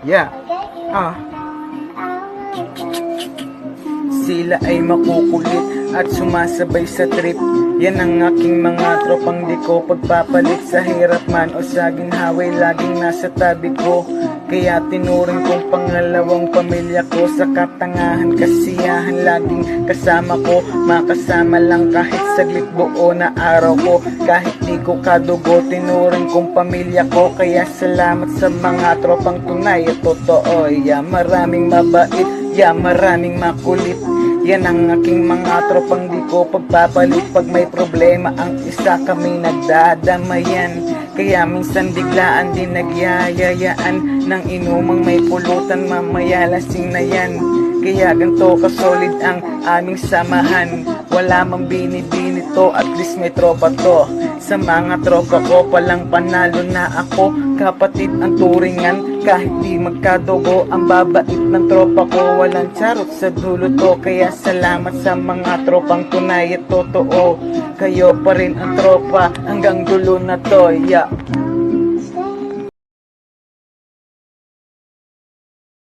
Yeah. Sila ay makukulit at sumasabay sa trip. Yan ang aking mga tropang di ko pagpapalit. Sa hirap man o sa ginhaway, laging nasa tabi ko. Kaya tinuring kong pangalawang pamilya ko. Sa katangahan, kasiyahan, laging kasama ko. Makasama lang kahit saglit, buo na araw ko. Kahit di ko kadugo, tinuring kong pamilya ko. Kaya salamat sa mga tropang tunay at totoo. Yeah, maraming mabait, yeah, maraming makulit. Yan ang aking mga tropang di ko pagpapalit. Pag may problema ang isa, kami nagdadamayan. Kaya minsan biglaan din nagyayayaan ng inumang may pulutan, mamaya lasing na yan. Kaya ganito kasolid ang aming samahan. Wala mang binibini to, at least may tropa to. Sa mga tropa ko palang panalo na ako. Kapatid ang turingan, kahit di magkadugo. Ang babait ng tropa ko, walang charot sa dulo to. Kaya salamat sa mga tropang tunay at totoo. Kayo pa rin ang tropa hanggang dulo na to, yeah.